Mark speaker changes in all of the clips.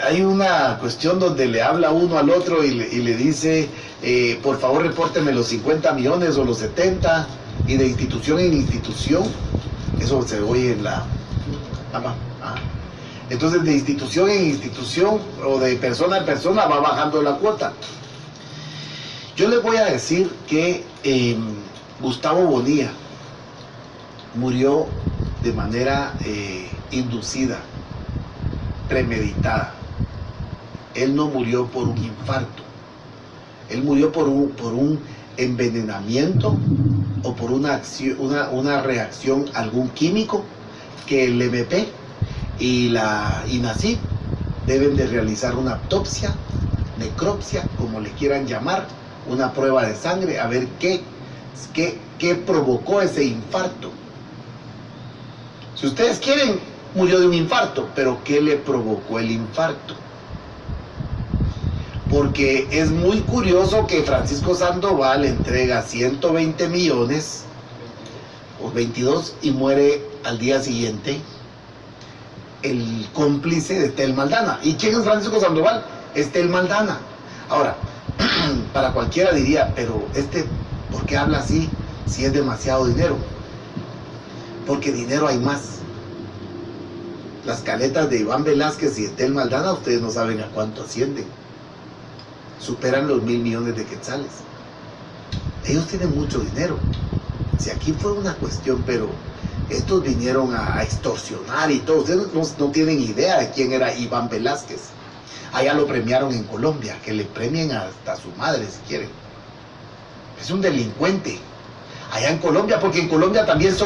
Speaker 1: hay una cuestión donde le habla uno al otro y le dice, por favor repórteme los 50 millones o los 70, y de institución en institución, eso se oye en la... Entonces de institución en institución o de persona en persona va bajando la cuota. Yo les voy a decir que Gustavo Bonilla murió de manera inducida, premeditada. Él no murió por un infarto, él murió por un envenenamiento o por una reacción a algún químico que el MP y la INASIF deben de realizar una autopsia, necropsia, como le quieran llamar, una prueba de sangre, a ver qué provocó ese infarto. Si ustedes quieren, murió de un infarto, pero ¿qué le provocó el infarto? Porque es muy curioso que Francisco Sandoval entrega 120 millones o 22 y muere al día siguiente el cómplice de Tel Maldana. ¿Y quién es Francisco Sandoval? Es Tel Maldana. Ahora, para cualquiera diría, pero ¿por qué habla así si es demasiado dinero? Porque dinero hay más. Las caletas de Iván Velázquez y de Tel Maldana, ustedes no saben a cuánto ascienden. Superan los 1.000 millones de quetzales. Ellos tienen mucho dinero. Si aquí fue una cuestión, pero estos vinieron a extorsionar y todo. Ustedes no tienen idea de quién era Iván Velázquez. Allá lo premiaron en Colombia, que le premien hasta a su madre si quieren. Es un delincuente. Allá en Colombia, porque en Colombia también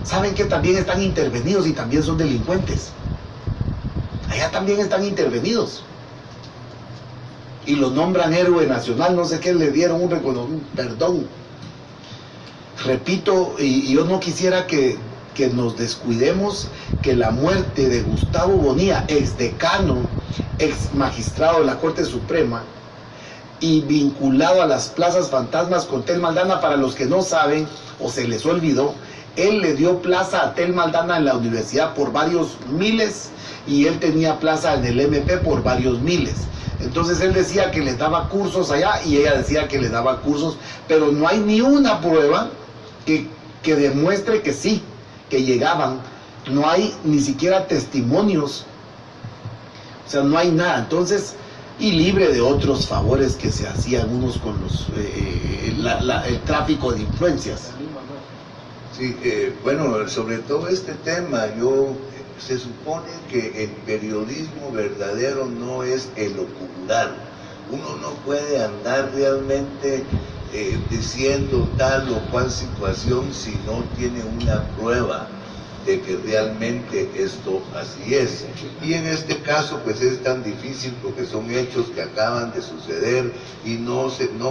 Speaker 1: saben que también están intervenidos y también son delincuentes. Allá también están intervenidos. Y lo nombran héroe nacional, no sé qué, le dieron un perdón. Repito, y yo no quisiera que nos descuidemos que la muerte de Gustavo Bonilla, ex decano, ex magistrado de la Corte Suprema y vinculado a las plazas fantasmas con Tel Maldana, para los que no saben o se les olvidó, él le dio plaza a Tel Maldana en la universidad por varios miles y él tenía plaza en el MP por varios miles. Entonces él decía que les daba cursos allá y ella decía que les daba cursos, pero no hay ni una prueba que demuestre que sí, que llegaban. No hay ni siquiera testimonios, o sea, no hay nada. Entonces, y libre de otros favores que se hacían unos con el tráfico de influencias.
Speaker 2: Sí, bueno, sobre todo este tema, se supone que el periodismo verdadero no es elucubrar. Uno no puede andar realmente diciendo tal o cual situación si no tiene una prueba de que realmente esto así es. Y en este caso pues es tan difícil porque son hechos que acaban de suceder y no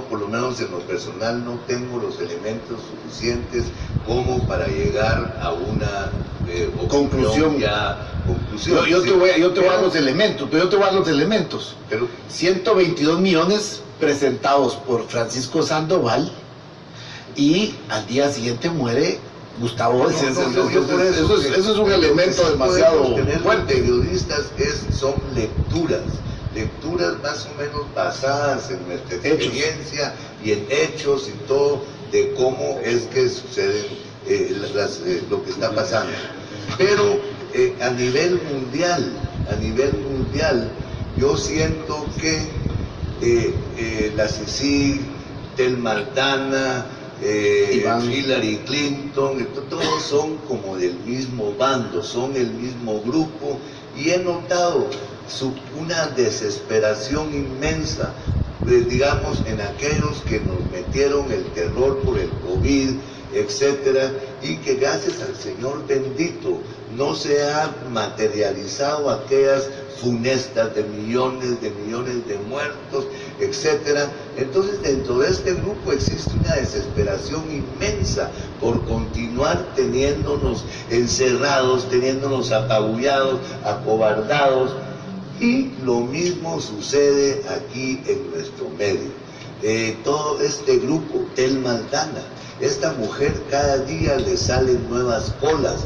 Speaker 2: por lo menos en lo personal no tengo los elementos suficientes como para llegar a una conclusión.
Speaker 1: Yo te voy a dar los elementos, pero 122 millones presentados por Francisco Sandoval y al día siguiente muere Gustavo. Eso es un elemento demasiado fuerte.
Speaker 2: Periodistas son lecturas más o menos basadas en nuestra experiencia y en hechos y todo de cómo es que suceden lo que está pasando. Pero a nivel mundial, yo siento que la CICIG, Tel Maldana, Hillary Clinton, todos son como del mismo bando, son el mismo grupo, y he notado una desesperación inmensa, digamos, en aquellos que nos metieron el terror por el COVID, etcétera, y que gracias al Señor bendito no se ha materializado aquellas funestas de millones de muertos, etcétera. Entonces dentro de este grupo existe una desesperación inmensa por continuar teniéndonos encerrados, teniéndonos apabullados, acobardados, y lo mismo sucede aquí en nuestro medio. Todo este grupo, Tel Maldana, esta mujer cada día le salen nuevas colas.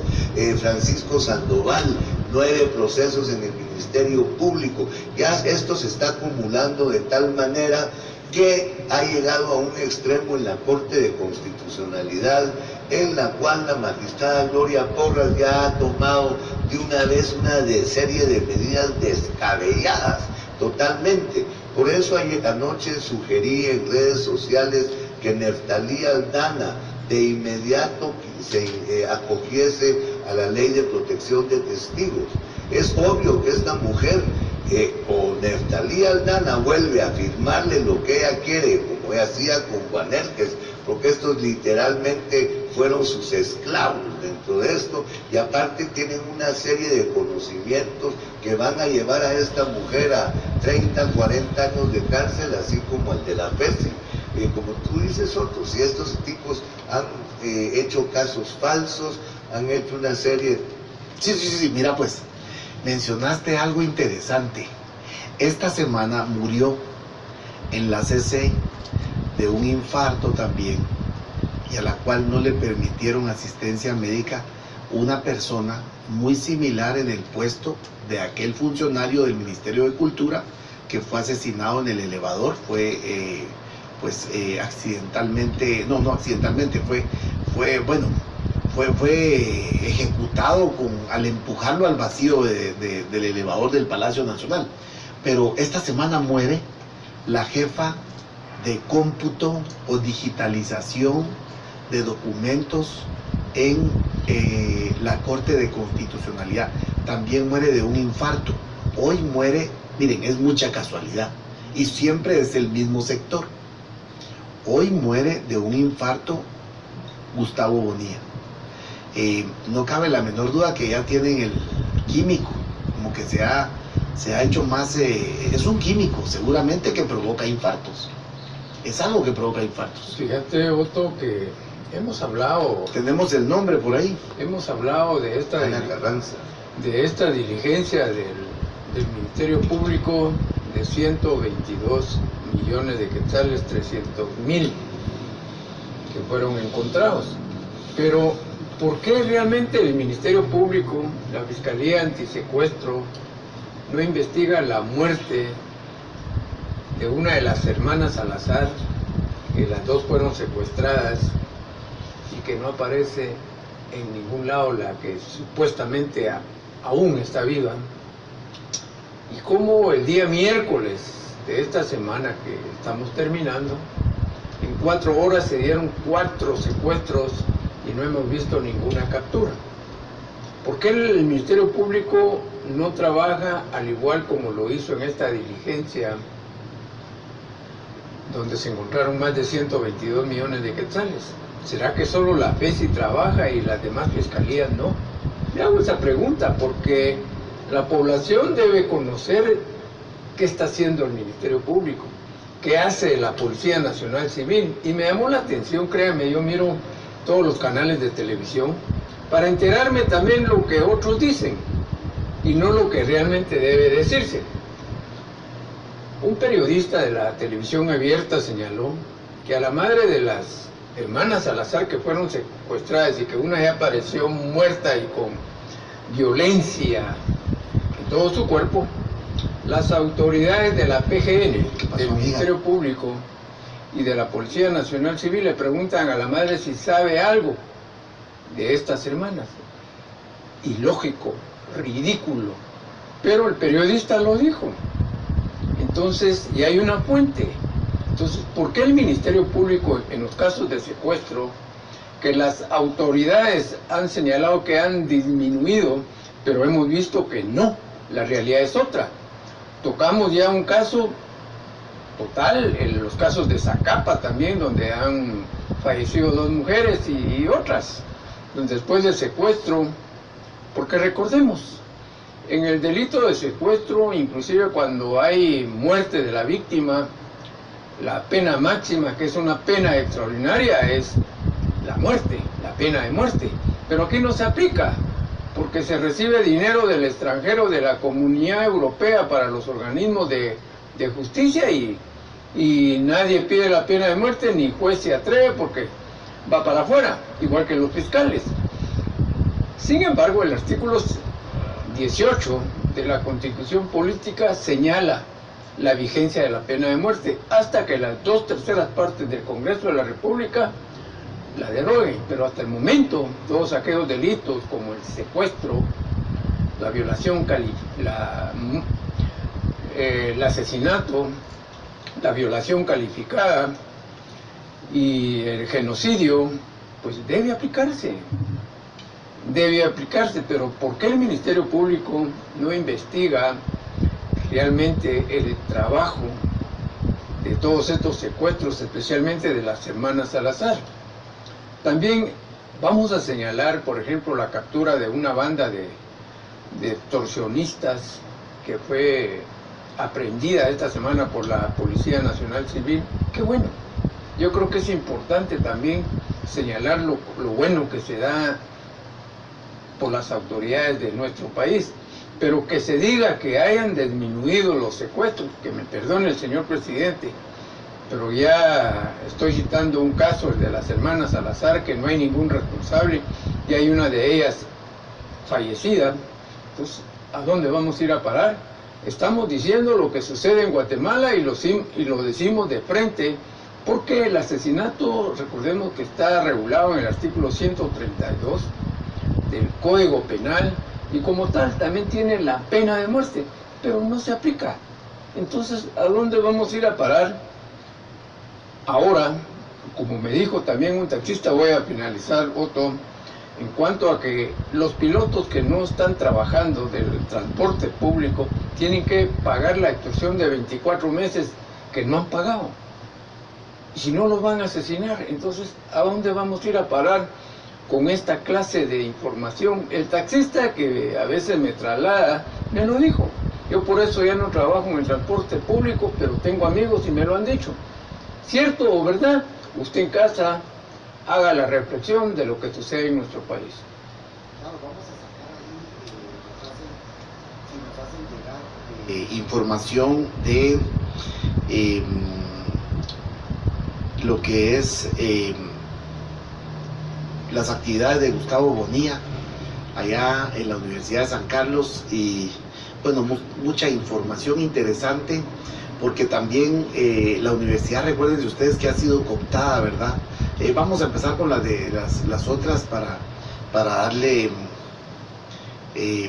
Speaker 2: Francisco Sandoval, 9 procesos en el Ministerio Público, ya esto se está acumulando de tal manera que ha llegado a un extremo en la Corte de Constitucionalidad, en la cual la magistrada Gloria Porras ya ha tomado de una vez una serie de medidas descabelladas totalmente. Por eso anoche sugerí en redes sociales que Neftalí Aldana de inmediato se acogiese a la ley de protección de testigos. Es obvio que esta mujer o Neftalí Aldana vuelve a firmarle lo que ella quiere, como ella hacía con Juanerques, porque estos literalmente fueron sus esclavos dentro de esto, y aparte tienen una serie de conocimientos que van a llevar a esta mujer a 30, 40 años de cárcel, así como el de la FESI. Como tú dices, Otto, si estos tipos han hecho casos falsos, han hecho una serie...
Speaker 1: Sí, mira pues, mencionaste algo interesante. Esta semana murió en la CC de un infarto también, y a la cual no le permitieron asistencia médica, una persona muy similar en el puesto de aquel funcionario del Ministerio de Cultura que fue asesinado en el elevador. Fue accidentalmente, no accidentalmente, fue ejecutado al empujarlo al vacío del elevador del Palacio Nacional. Pero esta semana muere la jefa de cómputo o digitalización de documentos en la Corte de Constitucionalidad. También muere de un infarto. Hoy muere, miren, es mucha casualidad, y siempre es el mismo sector. Hoy muere de un infarto Gustavo Bonilla. No cabe la menor duda que ya tienen el químico, como que se ha hecho más, es un químico seguramente que provoca infartos. Es algo que provoca infartos.
Speaker 3: Fíjate, Otto, que hemos hablado...
Speaker 1: Tenemos el nombre por ahí.
Speaker 3: Hemos hablado de esta diligencia del Ministerio Público de 122 millones de quetzales, 300.000 que fueron encontrados. Pero, ¿por qué realmente el Ministerio Público, la Fiscalía Antisecuestro, no investiga la muerte de una de las hermanas Salazar, que las dos fueron secuestradas y que no aparece en ningún lado la que supuestamente aún está viva? Y cómo el día miércoles de esta semana que estamos terminando, en 4 horas se dieron 4 secuestros y no hemos visto ninguna captura. ¿Por qué el Ministerio Público no trabaja al igual como lo hizo en esta diligencia donde se encontraron más de 122 millones de quetzales? ¿Será que solo la FESI trabaja y las demás fiscalías no? Me hago esa pregunta porque la población debe conocer qué está haciendo el Ministerio Público, qué hace la Policía Nacional Civil. Y me llamó la atención, créanme, yo miro todos los canales de televisión para enterarme también lo que otros dicen y no lo que realmente debe decirse. Un periodista de la televisión abierta señaló que a la madre de las hermanas Salazar que fueron secuestradas y que una ya apareció muerta y con violencia en todo su cuerpo, las autoridades de la PGN, del Ministerio Público y de la Policía Nacional Civil le preguntan a la madre si sabe algo de estas hermanas. Ilógico, ridículo, pero el periodista lo dijo. Entonces, y hay una fuente. Entonces, ¿por qué el Ministerio Público en los casos de secuestro, que las autoridades han señalado que han disminuido, pero hemos visto que no, la realidad es otra? Tocamos ya un caso total, en los casos de Zacapa también, donde han fallecido 2 mujeres y otras, donde después del secuestro, porque recordemos, en el delito de secuestro, inclusive cuando hay muerte de la víctima, la pena máxima, que es una pena extraordinaria, es la muerte, la pena de muerte. Pero aquí no se aplica, porque se recibe dinero del extranjero, de la Comunidad Europea para los organismos de justicia y nadie pide la pena de muerte, ni juez se atreve porque va para afuera, igual que los fiscales. Sin embargo, el artículo 18 de la Constitución Política señala la vigencia de la pena de muerte hasta que las 2/3 partes del Congreso de la República la deroguen. Pero hasta el momento, todos aquellos delitos como el secuestro, la violación, el asesinato, la violación calificada y el genocidio, pues debe aplicarse, pero ¿por qué el Ministerio Público no investiga realmente el trabajo de todos estos secuestros, especialmente de las hermanas Salazar? También vamos a señalar, por ejemplo, la captura de una banda de extorsionistas que fue aprehendida esta semana por la Policía Nacional Civil. Qué bueno. Yo creo que es importante también señalar lo bueno que se da por las autoridades de nuestro país, pero que se diga que hayan disminuido los secuestros, que me perdone el señor presidente, pero ya estoy citando un caso, el de las hermanas Salazar, que no hay ningún responsable y hay una de ellas fallecida. Entonces, ¿a dónde vamos a ir a parar? Estamos diciendo lo que sucede en Guatemala y lo decimos de frente, porque el asesinato, recordemos que está regulado en el artículo 132 del Código Penal y como tal también tiene la pena de muerte, pero no se aplica. Entonces, ¿a dónde vamos a ir a parar? Ahora, como me dijo también un taxista, voy a finalizar, Otto, en cuanto a que los pilotos que no están trabajando del transporte público tienen que pagar la extorsión de 24 meses que no han pagado. Y si no, los van a asesinar. Entonces, ¿a dónde vamos a ir a parar con esta clase de información? El taxista que a veces me traslada me lo dijo. Yo por eso ya no trabajo en el transporte público, pero tengo amigos y me lo han dicho. ¿Cierto o verdad? Usted en casa haga la reflexión de lo que sucede en nuestro país.
Speaker 1: Claro, vamos a sacar ahí, si nos hacen llegar información de lo que es las actividades de Gustavo Bonilla allá en la Universidad de San Carlos, y bueno, mucha información interesante, porque también la universidad, recuerden ustedes que ha sido cooptada, ¿verdad? Vamos a empezar con las otras para darle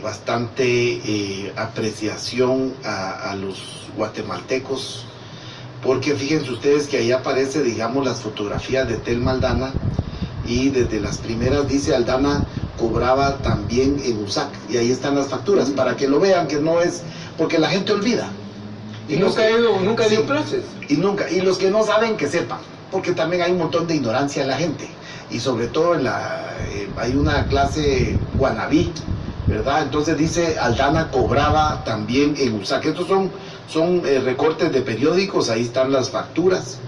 Speaker 1: bastante apreciación a los guatemaltecos, porque fíjense ustedes que ahí aparece, digamos, las fotografías de Telma Aldana, y desde las primeras dice Aldana cobraba también en USAC, y ahí están las facturas, para que lo vean, que no es, porque la gente olvida.
Speaker 3: Y nunca dio clases.
Speaker 1: Y los que no saben, que sepan, porque también hay un montón de ignorancia en la gente, y sobre todo hay una clase guanabí, ¿verdad? Entonces dice Aldana cobraba también en USAC. Estos son recortes de periódicos, ahí están las facturas,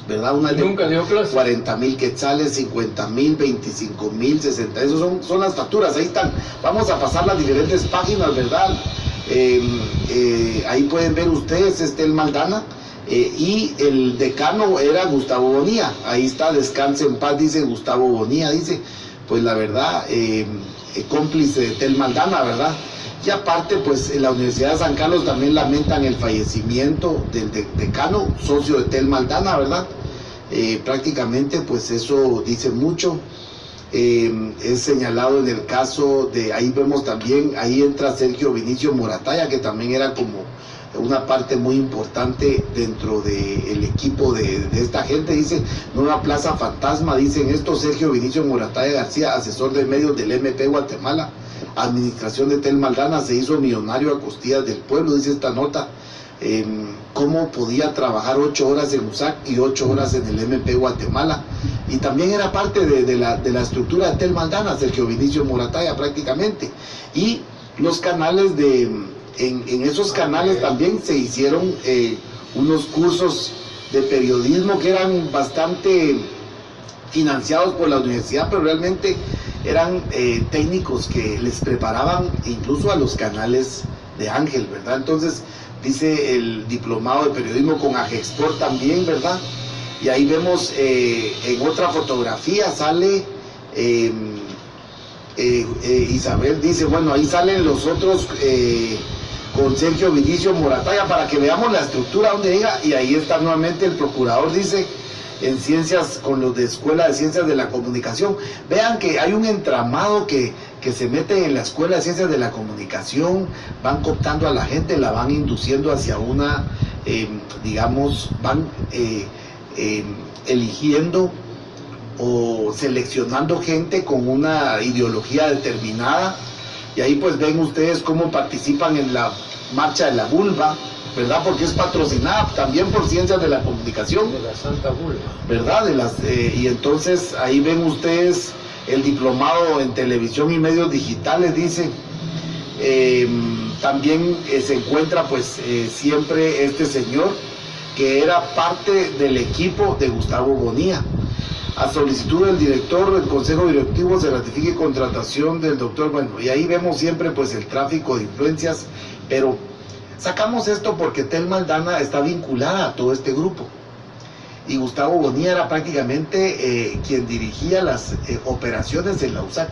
Speaker 1: ¿verdad? Una de
Speaker 3: nunca dio clase.
Speaker 1: 40,000 quetzales, 50,000, 25,000, 60, esos son las facturas, ahí están. Vamos a pasar las diferentes páginas, ¿verdad? Ahí pueden ver ustedes, Telma Aldana, y el decano era Gustavo Bonilla. Ahí está, descanse en paz, dice Gustavo Bonilla, dice, pues la verdad, cómplice de Telma Aldana, ¿verdad? Y aparte, pues en la Universidad de San Carlos también lamentan el fallecimiento del decano, socio de Telma Aldana, ¿verdad? Prácticamente, pues eso dice mucho. Es señalado en el caso de, ahí vemos también, ahí entra Sergio Vinicio Morataya, que también era como una parte muy importante dentro del equipo de esta gente. Dice, Nueva Plaza Fantasma, dicen esto, Sergio Vinicio Morataya García, asesor de medios del MP Guatemala, administración de Telma Aldana, se hizo millonario a costillas del pueblo, dice esta nota. Cómo podía trabajar 8 horas en USAC y 8 horas en el MP Guatemala, y también era parte de la estructura de Telma Aldana, Sergio Vinicio Morataya prácticamente. Y los canales en esos canales también se hicieron unos cursos de periodismo que eran bastante financiados por la universidad, pero realmente eran técnicos que les preparaban incluso a los canales de Ángel, ¿verdad? Entonces dice el diplomado de periodismo con Agexport también, ¿verdad? Y ahí vemos en otra fotografía sale Isabel dice, bueno, ahí salen los otros con Sergio Vinicio Morataya para que veamos la estructura donde llega, y ahí está nuevamente el procurador, dice, en ciencias, con los de Escuela de Ciencias de la Comunicación. Vean que hay un entramado que se mete en la Escuela de Ciencias de la Comunicación, van cooptando a la gente, la van induciendo hacia una, digamos, van eligiendo o seleccionando gente con una ideología determinada, y ahí pues ven ustedes cómo participan en la marcha de la vulva, ¿verdad? Porque es patrocinada también por Ciencias de la Comunicación.
Speaker 3: De la Santa Vulva.
Speaker 1: ¿Verdad? Y entonces ahí ven ustedes el diplomado en televisión y medios digitales, dice. También se encuentra pues siempre este señor que era parte del equipo de Gustavo Bonilla. A solicitud del director del Consejo Directivo se ratifique contratación del doctor, bueno, y ahí vemos siempre pues el tráfico de influencias, pero sacamos esto porque Telma Aldana está vinculada a todo este grupo. Y Gustavo Bonilla era prácticamente quien dirigía las operaciones en la USAC,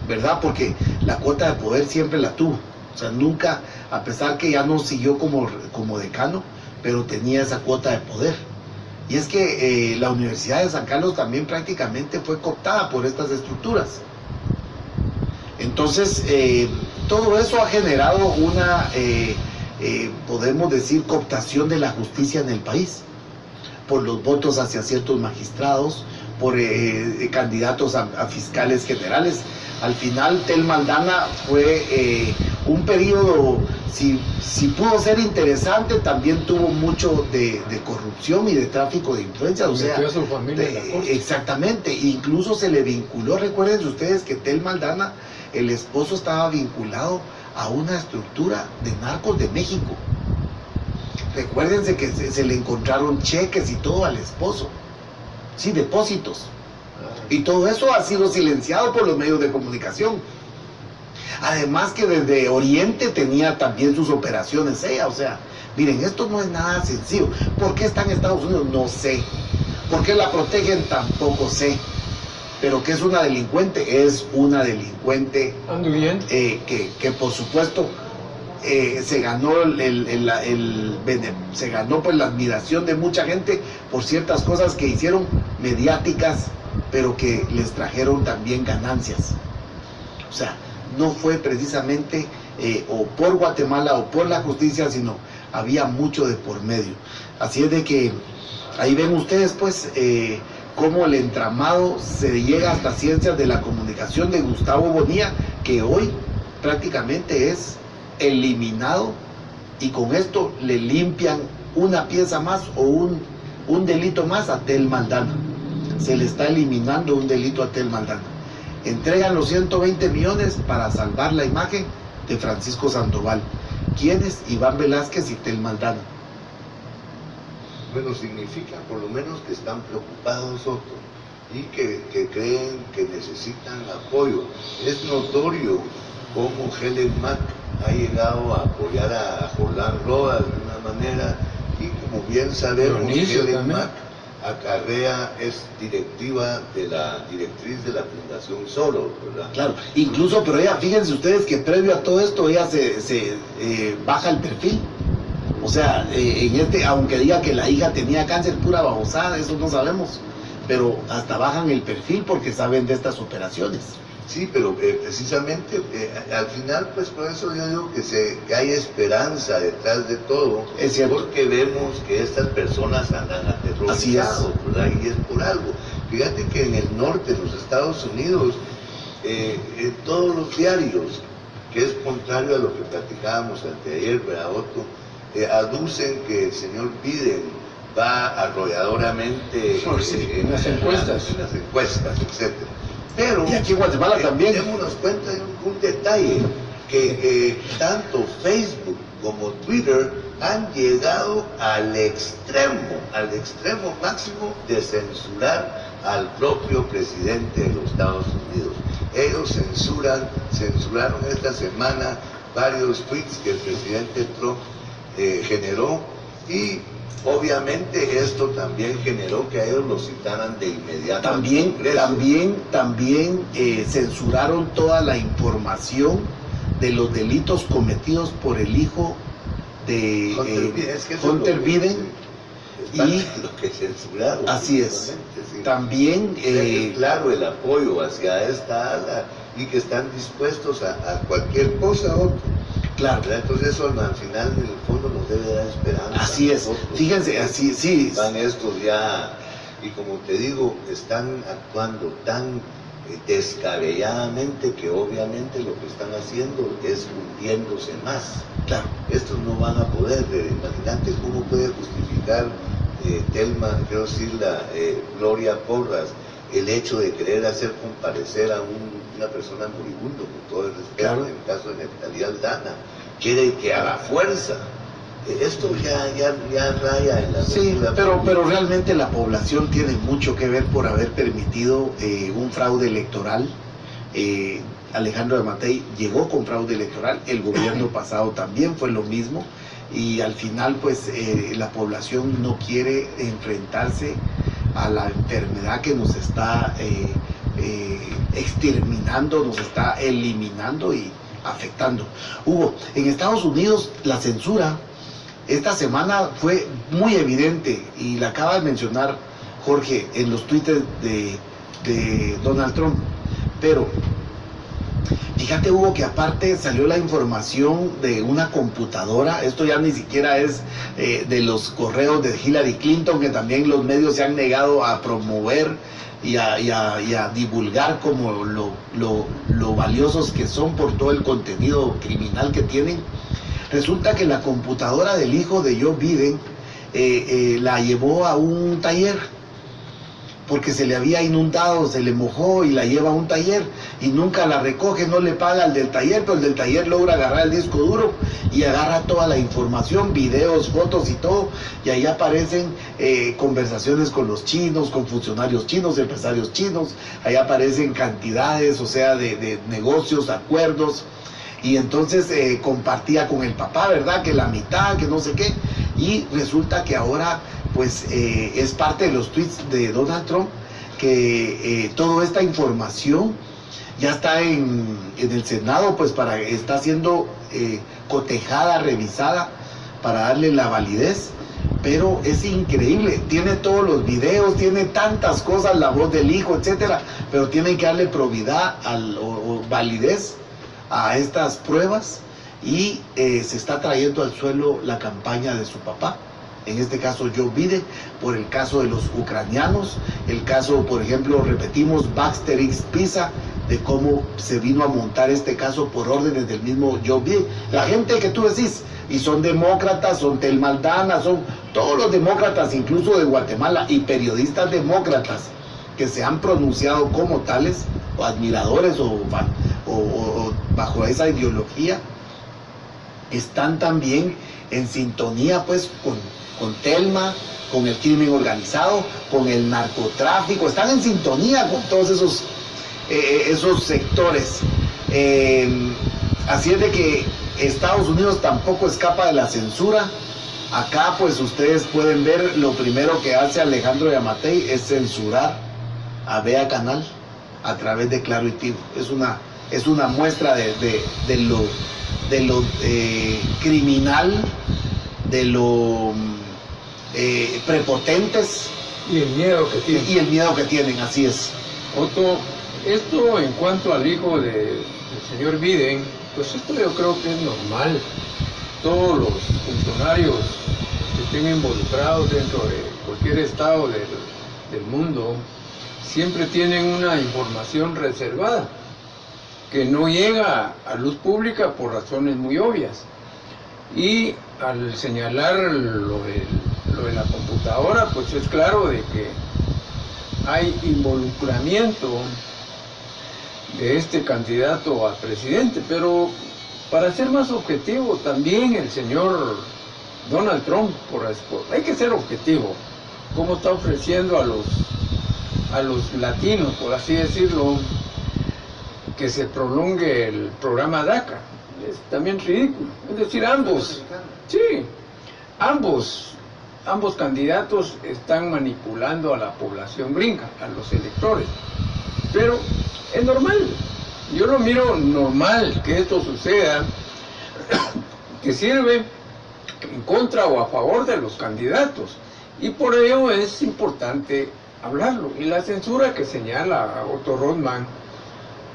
Speaker 1: ¿verdad? Porque la cuota de poder siempre la tuvo. O sea, nunca, a pesar que ya no siguió como decano, pero tenía esa cuota de poder. Y es que la Universidad de San Carlos también prácticamente fue cooptada por estas estructuras. Entonces, todo eso ha generado una, podemos decir, cooptación de la justicia en el país, por los votos hacia ciertos magistrados, por candidatos a fiscales generales. Al final, Telma Aldana fue un periodo, si pudo ser interesante, también tuvo mucho de corrupción y de tráfico de influencias. O sea,
Speaker 3: a su familia en la corte.
Speaker 1: Exactamente, incluso se le vinculó, recuerden ustedes que Telma Aldana, el esposo, estaba vinculado a una estructura de narcos de México. Recuérdense que se le encontraron cheques y todo al esposo, sí, depósitos. Y todo eso ha sido silenciado por los medios de comunicación. Además que desde Oriente tenía también sus operaciones ella. O sea, miren, esto no es nada sencillo. ¿Por qué está en Estados Unidos? No sé. ¿Por qué la protegen? Tampoco sé. Pero que es una delincuente, es una delincuente que por supuesto se ganó se ganó pues la admiración de mucha gente por ciertas cosas que hicieron mediáticas, pero que les trajeron también ganancias. O sea, no fue precisamente o por Guatemala o por la justicia, sino había mucho de por medio. Así es de que ahí ven ustedes pues cómo el entramado se llega hasta Ciencias de la Comunicación de Gustavo Bonilla, que hoy prácticamente es eliminado, y con esto le limpian una pieza más o un delito más a Telma Aldana. Se le está eliminando un delito a Telma Aldana. Entregan los 120 millones para salvar la imagen de Francisco Sandoval. ¿Quiénes? Iván Velázquez y Telma Aldana.
Speaker 2: Bueno, significa por lo menos que están preocupados otros y que creen que necesitan apoyo. Es notorio cómo Helen Mack ha llegado a apoyar a Jordán Rodas de una manera, y como bien sabemos, Helen Mack es directiva de la directriz de la Fundación Soros, ¿verdad?
Speaker 1: Claro, incluso, pero ella, fíjense ustedes que previo a todo esto, ella se baja el perfil. O sea, aunque diga que la hija tenía cáncer, pura babosada, eso no sabemos, pero hasta bajan el perfil porque saben de estas operaciones.
Speaker 2: Sí, pero precisamente al final, pues por eso yo digo que hay esperanza detrás de todo.
Speaker 1: Es cierto.
Speaker 2: Porque vemos que estas personas andan aterrorizados, ¿verdad? Y es por algo. Fíjate que en el norte de los Estados Unidos, en todos los diarios, que es contrario a lo que platicábamos anteayer, ¿verdad, Otto? Aducen que el señor Biden va arrolladoramente
Speaker 3: en las encuestas,
Speaker 2: etc. Pero,
Speaker 1: y aquí en Guatemala también.
Speaker 2: Démonos cuenta de un detalle, que tanto Facebook como Twitter han llegado al extremo máximo de censurar al propio presidente de los Estados Unidos. Ellos censuraron esta semana varios tweets que el presidente Trump generó, y Obviamente esto también generó que a ellos los citaran de inmediato.
Speaker 1: También censuraron toda la información de los delitos cometidos por el hijo de Hunter Biden.
Speaker 2: Y lo que censuraron.
Speaker 1: Así es.
Speaker 2: Sí.
Speaker 1: También
Speaker 2: claro, el apoyo hacia esta ala y que están dispuestos a cualquier cosa o otra.
Speaker 1: Claro.
Speaker 2: Entonces eso al final en el fondo nos debe dar esperanza.
Speaker 1: Así es. Fíjense, así sí.
Speaker 2: Van estos ya, y como te digo, están actuando tan descabelladamente que obviamente lo que están haciendo es hundiéndose más.
Speaker 1: Claro.
Speaker 2: Estos no van a poder. Imagínate cómo puede justificar Telma, quiero decir, Gloria Porras, el hecho de querer hacer comparecer a una persona moribunda, con todo el respeto, claro. En el caso de Neftalí Aldana, quiere que a la fuerza. Esto ya raya en la...
Speaker 1: Sí, pero realmente la población tiene mucho que ver por haber permitido un fraude electoral. Alejandro Yamatei llegó con fraude electoral, el gobierno pasado también fue lo mismo, y al final pues la población no quiere enfrentarse a la enfermedad que nos está exterminando, nos está eliminando y afectando. Hugo, en Estados Unidos la censura esta semana fue muy evidente, y la acaba de mencionar Jorge en los tweets de Donald Trump, pero fíjate, Hugo, que aparte salió la información de una computadora. Esto ya ni siquiera es de los correos de Hillary Clinton, que también los medios se han negado a promover y a divulgar como lo valiosos que son por todo el contenido criminal que tienen. Resulta que la computadora del hijo de Joe Biden la llevó a un taller, porque se le había inundado, se le mojó, y la lleva a un taller y nunca la recoge, no le paga al del taller, pero el del taller logra agarrar el disco duro y agarra toda la información, videos, fotos y todo, y ahí aparecen conversaciones con los chinos, con funcionarios chinos, empresarios chinos, ahí aparecen cantidades, o sea, de negocios, acuerdos, y entonces compartía con el papá, ¿verdad?, que la mitad, que no sé qué, y resulta que ahora pues es parte de los tweets de Donald Trump, que toda esta información ya está en el Senado, pues está siendo cotejada, revisada, para darle la validez. Pero es increíble, tiene todos los videos, tiene tantas cosas, la voz del hijo, etcétera, pero tienen que darle probidad o validez a estas pruebas, y se está trayendo al suelo la campaña de su papá, en este caso Joe Biden, por el caso de los ucranianos, el caso, por ejemplo, repetimos, Baxter X Pisa, de cómo se vino a montar este caso por órdenes del mismo Joe Biden. La gente que tú decís, y son demócratas, son Telma Aldana, son todos los demócratas, incluso de Guatemala, y periodistas demócratas que se han pronunciado como tales, o admiradores, o bajo esa ideología, están también en sintonía pues con Telma, con el crimen organizado, con el narcotráfico, están en sintonía con todos esos sectores. Así es de que Estados Unidos tampoco escapa de la censura. Acá pues ustedes pueden ver, lo primero que hace Alejandro Yamatei es censurar a Vea Canal a través de Claro y Tigo. Es una muestra de lo criminal, de lo prepotentes
Speaker 3: y el miedo que tienen.
Speaker 1: Así es.
Speaker 3: Otto, esto en cuanto al hijo del señor Biden, pues esto yo creo que es normal. Todos los funcionarios que estén involucrados dentro de cualquier estado del mundo siempre tienen una información reservada que no llega a luz pública por razones muy obvias. Y al señalar lo de la computadora, pues es claro de que hay involucramiento de este candidato a presidente. Pero para ser más objetivo, también el señor Donald Trump, hay que ser objetivo, cómo está ofreciendo a los latinos, por así decirlo, que se prolongue el programa DACA. Es también ridículo. Es decir, ambos ambos candidatos están manipulando a la población gringa, a los electores. Pero es normal, yo lo miro normal que esto suceda, que sirve en contra o a favor de los candidatos. Y por ello es importante hablarlo. Y la censura que señala Otto Rothman,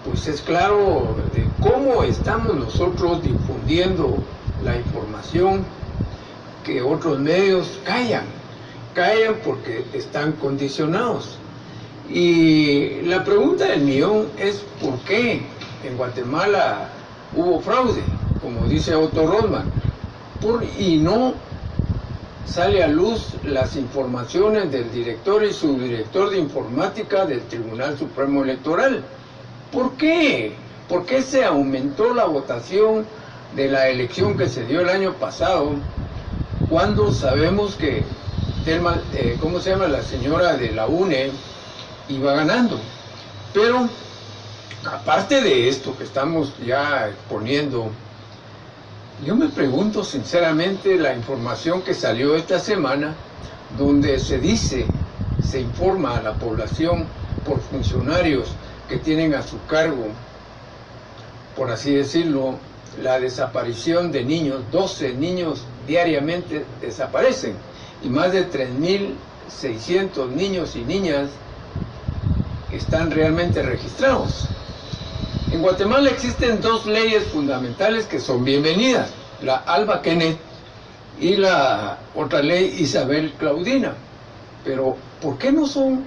Speaker 3: pues es claro de cómo estamos nosotros difundiendo la información que otros medios callan porque están condicionados. Y la pregunta del millón es ¿por qué en Guatemala hubo fraude? Como dice Otto Rothman, y no sale a luz las informaciones del director y subdirector de informática del Tribunal Supremo Electoral. ¿Por qué? ¿Por qué se aumentó la votación de la elección que se dio el año pasado cuando sabemos que ¿cómo se llama? La señora de la UNE iba ganando? Pero aparte de esto que estamos ya exponiendo, yo me pregunto sinceramente la información que salió esta semana, donde se informa a la población por funcionarios que tienen a su cargo, por así decirlo, la desaparición de niños. 12 niños diariamente desaparecen y más de 3.600 niños y niñas están realmente registrados. En Guatemala existen 2 leyes fundamentales que son bienvenidas, la Alba Kenneth y la otra ley Isabel Claudina. Pero ¿por qué no son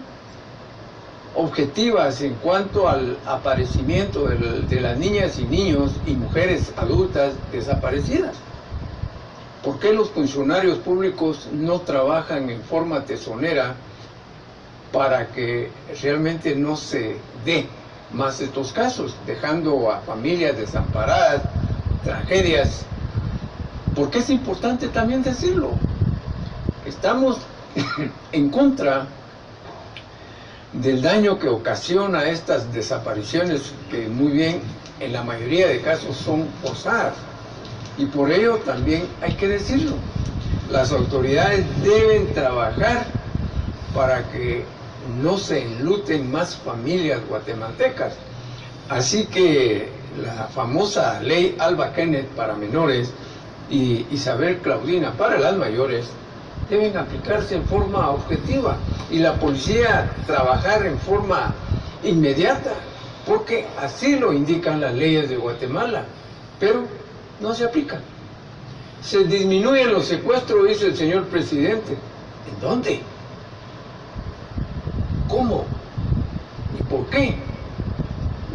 Speaker 3: objetivas en cuanto al aparecimiento de las niñas y niños y mujeres adultas desaparecidas? ¿Por qué los funcionarios públicos no trabajan en forma tesonera para que realmente no se dé más estos casos, dejando a familias desamparadas, tragedias? Porque es importante también decirlo. Estamos en contra del daño que ocasiona estas desapariciones, que muy bien, en la mayoría de casos son forzadas. Y por ello también hay que decirlo. Las autoridades deben trabajar para que no se enluten más familias guatemaltecas. Así que la famosa ley Alba Kenneth para menores y Isabel Claudina para las mayores deben aplicarse en forma objetiva y la policía trabajar en forma inmediata, porque así lo indican las leyes de Guatemala, pero no se aplican. Se disminuyen los secuestros, dice el señor presidente. ¿En dónde? ¿Cómo? ¿Y por qué?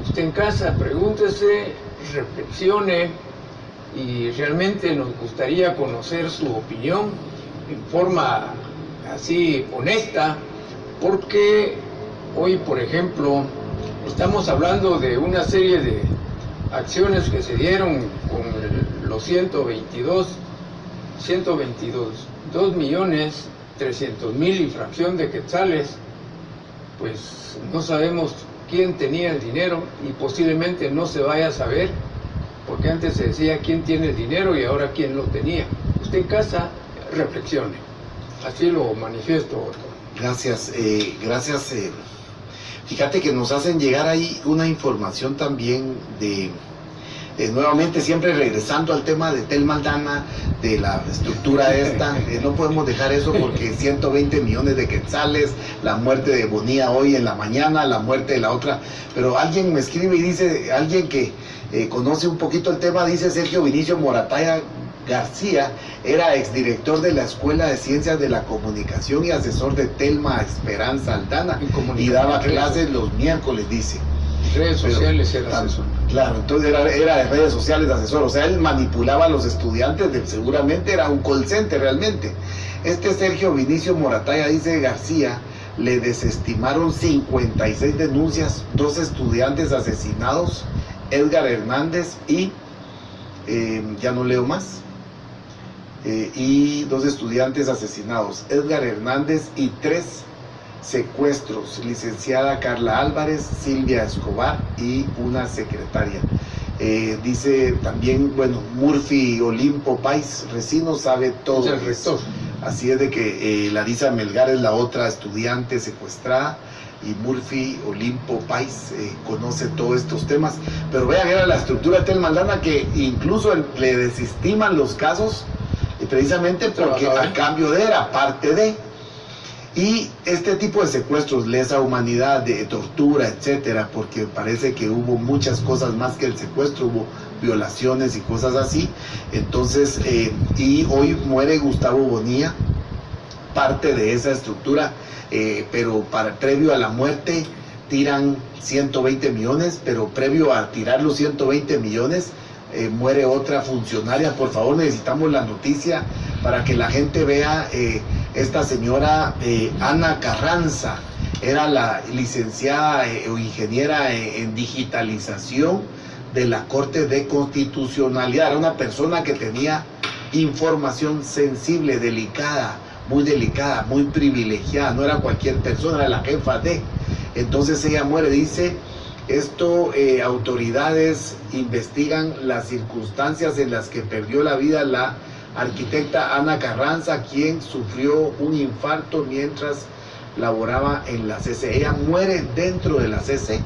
Speaker 3: Usted en casa pregúntese, reflexione, y realmente nos gustaría conocer su opinión en forma así honesta, porque hoy, por ejemplo, estamos hablando de una serie de acciones que se dieron con los 122.300.000 y fracción de quetzales. Pues no sabemos quién tenía el dinero y posiblemente no se vaya a saber, porque antes se decía quién tiene el dinero y ahora quién lo tenía. Usted en casa reflexione. Así lo manifiesto.
Speaker 1: Gracias, gracias. Fíjate que nos hacen llegar ahí una información también de nuevamente, siempre regresando al tema de Tel Maldana, de la estructura esta. No podemos dejar eso porque 120 millones de quetzales, la muerte de Bonilla hoy en la mañana, la muerte de la otra. Pero alguien me escribe y dice, alguien que conoce un poquito el tema, dice Sergio Vinicio Morataya García, era exdirector de la Escuela de Ciencias de la Comunicación y asesor de Telma Esperanza Aldana, y daba clases los miércoles, dice.
Speaker 3: Redes sociales era asesor.
Speaker 1: Claro, entonces era de redes sociales de asesor, o sea, él manipulaba a los estudiantes, seguramente era un call center realmente. Este Sergio Vinicio Morataya, dice García, le desestimaron 56 denuncias, 2 estudiantes asesinados, Edgar Hernández y, ya no leo más, y 2 estudiantes asesinados, Edgar Hernández, y 3 secuestros, licenciada Carla Álvarez, Silvia Escobar y una secretaria. Dice también, bueno, Murphy Olimpo Pais Resino sabe todo.
Speaker 3: Es el rector.
Speaker 1: Así es de que Larisa Melgar es la otra estudiante secuestrada, y Murphy Olimpo Pais conoce todos estos temas. Pero vean, era la estructura de Tel Maldana, que incluso le desestiman los casos precisamente porque a cambio de era parte de. Y este tipo de secuestros, lesa humanidad, de tortura, etcétera, porque parece que hubo muchas cosas más que el secuestro, hubo violaciones y cosas así. Entonces, y hoy muere Gustavo Bonilla, parte de esa estructura, pero previo a la muerte tiran 120 millones, pero previo a tirar los 120 millones, muere otra funcionaria. Por favor, necesitamos la noticia para que la gente vea. Esta señora Ana Carranza era la licenciada o ingeniera en digitalización de la Corte de Constitucionalidad. Era una persona que tenía información sensible, delicada, muy privilegiada, no era cualquier persona, era la jefa de. Entonces ella muere. Dice esto: autoridades investigan las circunstancias en las que perdió la vida la arquitecta Ana Carranza, quien sufrió un infarto mientras laboraba en la CC. Ella muere dentro de la CC,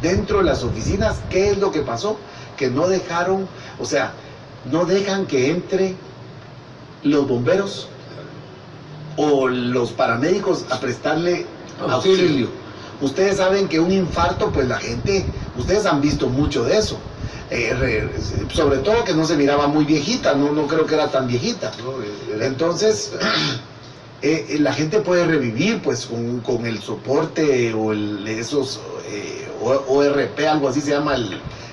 Speaker 1: dentro de las oficinas. ¿Qué es lo que pasó? Que no dejaron, o sea, no dejan que entre los bomberos o los paramédicos a prestarle auxilio. Ustedes saben que un infarto, pues la gente, ustedes han visto mucho de eso. Sobre todo que no se miraba muy viejita, no creo que era tan viejita. Entonces, la gente puede revivir pues con el soporte o esos ORP, algo así se llama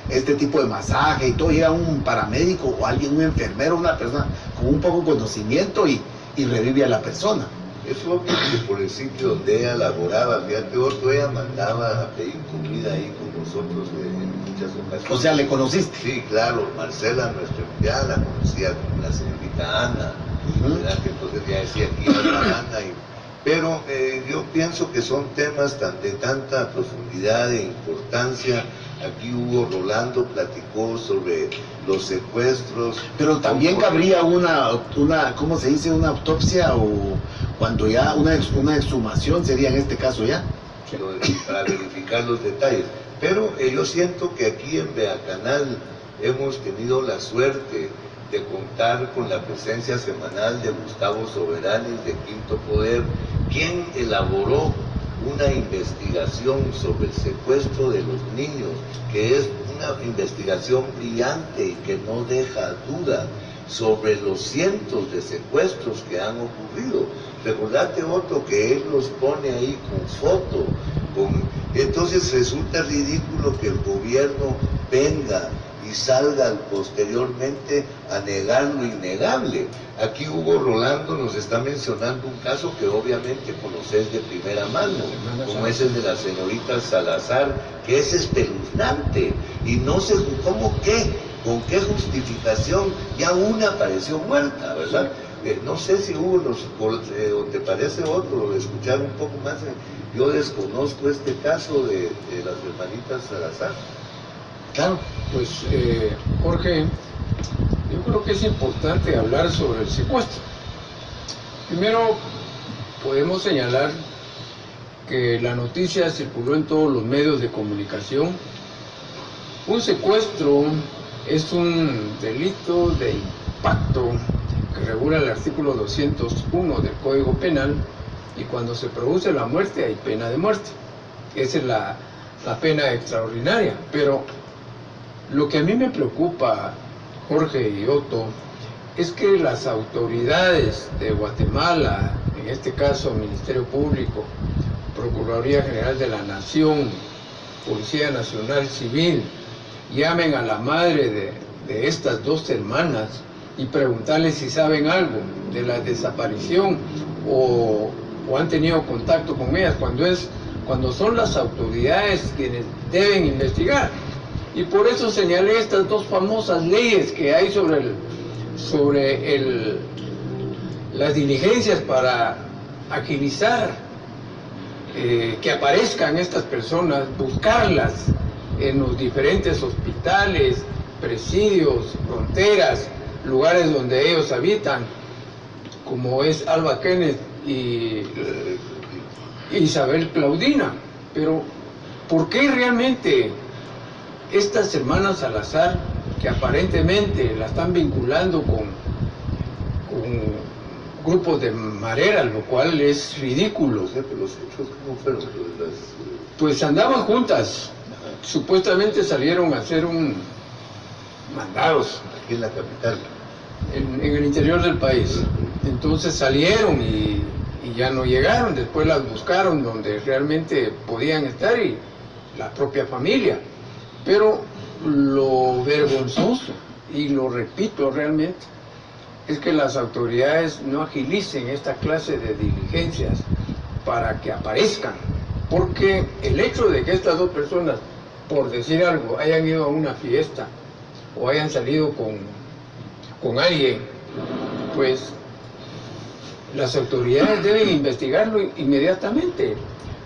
Speaker 1: este tipo de masaje y todo. Llega un paramédico o alguien, un enfermero, una persona con un poco de conocimiento y revive a la persona.
Speaker 2: Eso porque por el sitio donde ella laboraba, fíjate, ella mandaba a pedir comida ahí con nosotros en muchas ocasiones.
Speaker 1: O sea, ¿le conociste?
Speaker 2: Sí, claro, Marcela, nuestra empleada, la conocía como la señorita Ana, ¿verdad? Que entonces ya decía aquí era Ana. Pero yo pienso que son temas de tanta profundidad e importancia. Aquí Hugo Rolando platicó sobre los secuestros.
Speaker 1: Pero también cabría una ¿cómo se dice? Una autopsia, o cuando ya una exhumación sería en este caso ya.
Speaker 2: Para verificar los detalles. Pero yo siento que aquí en Beacanal hemos tenido la suerte de contar con la presencia semanal de Gustavo Soberanis de Quinto Poder, quien elaboró una investigación sobre el secuestro de los niños, que es una investigación brillante y que no deja duda sobre los cientos de secuestros que han ocurrido. Recordate, Otto, que él los pone ahí con foto, entonces resulta ridículo que el gobierno venga y salga posteriormente a negar lo innegable. Aquí Hugo Rolando nos está mencionando un caso que obviamente conoces de primera mano, como es el de la señorita Salazar, que es espeluznante, y no sé con qué justificación ya una apareció muerta, ¿verdad? No sé si Hugo o te parece otro escuchar un poco más. Yo desconozco este caso de las hermanitas Salazar.
Speaker 3: Claro, pues Jorge, yo creo que es importante hablar sobre el secuestro. Primero, podemos señalar que la noticia circuló en todos los medios de comunicación. Un secuestro es un delito de impacto que regula el artículo 201 del Código Penal, y cuando se produce la muerte hay pena de muerte. Esa es la pena extraordinaria. Pero lo que a mí me preocupa, Jorge y Otto, es que las autoridades de Guatemala, en este caso Ministerio Público, Procuraduría General de la Nación, Policía Nacional Civil, llamen a la madre de estas dos hermanas y preguntarles si saben algo de la desaparición o han tenido contacto con ellas, cuando son las autoridades quienes deben investigar. Y por eso señalé estas dos famosas leyes que hay sobre las diligencias para agilizar que aparezcan estas personas, buscarlas en los diferentes hospitales, presidios, fronteras, lugares donde ellos habitan, como es Alba Kenneth y Isabel Claudina. Pero ¿por qué realmente estas hermanas Salazar, que aparentemente la están vinculando con grupos de mareras, lo cual es ridículo?
Speaker 2: No sé, pero los hechos, ¿cómo fueron?
Speaker 3: Pues andaban juntas, supuestamente salieron a hacer mandados
Speaker 2: aquí en la capital,
Speaker 3: en el interior del país. Entonces salieron y ya no llegaron. Después las buscaron donde realmente podían estar, y la propia familia. Pero lo vergonzoso, y lo repito realmente, es que las autoridades no agilicen esta clase de diligencias para que aparezcan. Porque el hecho de que estas dos personas, por decir algo, hayan ido a una fiesta o hayan salido con alguien, pues las autoridades deben investigarlo inmediatamente.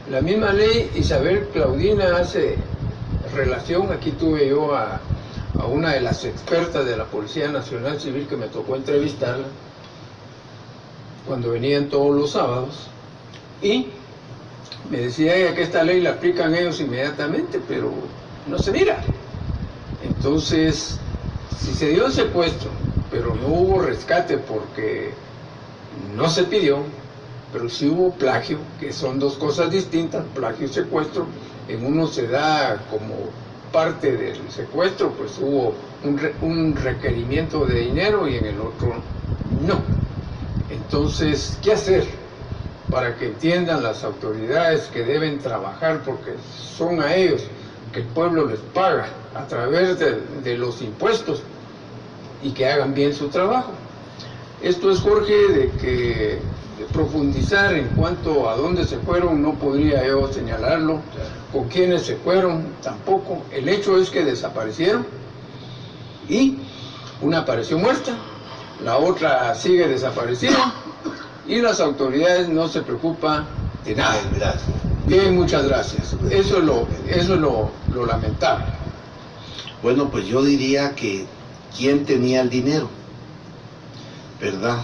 Speaker 3: La misma ley Isabel Claudina hace relación, aquí tuve yo a una de las expertas de la Policía Nacional Civil que me tocó entrevistarla cuando venían todos los sábados, y me decía ella que esta ley la aplican ellos inmediatamente, pero no se mira. Entonces, si se dio el secuestro, pero no hubo rescate porque no se pidió, pero sí hubo plagio, que son dos cosas distintas, plagio y secuestro. En uno se da como parte del secuestro, pues hubo un requerimiento de dinero, y en el otro no. Entonces, ¿qué hacer para que entiendan las autoridades que deben trabajar, porque son a ellos que el pueblo les paga a través de los impuestos, y que hagan bien su trabajo? Esto es, Jorge, de profundizar en cuanto a dónde se fueron, no podría yo señalarlo, con quiénes se fueron tampoco. El hecho es que desaparecieron, y una apareció muerta, la otra sigue desaparecida, y las autoridades no se preocupan de nada.
Speaker 2: Gracias.
Speaker 3: Bien, muchas gracias. Eso es lo lamentable.
Speaker 1: Bueno, pues yo diría que ¿quién tenía el dinero? ¿Verdad?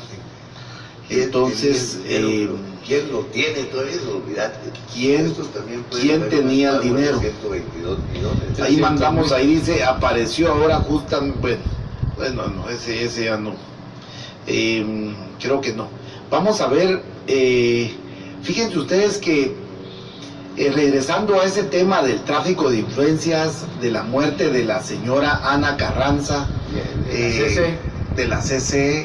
Speaker 1: Entonces,
Speaker 2: ¿quién lo tiene todavía? Olvídate.
Speaker 1: ¿Quién tenía el dinero?
Speaker 2: 122 millones.
Speaker 1: Ahí mandamos, ahí dice, apareció ahora justamente, bueno, no, ese ya no. Creo que no. Vamos a ver, fíjense ustedes que regresando a ese tema del tráfico de influencias, de la muerte de la señora Ana Carranza,
Speaker 3: de la CC.
Speaker 1: de la CC,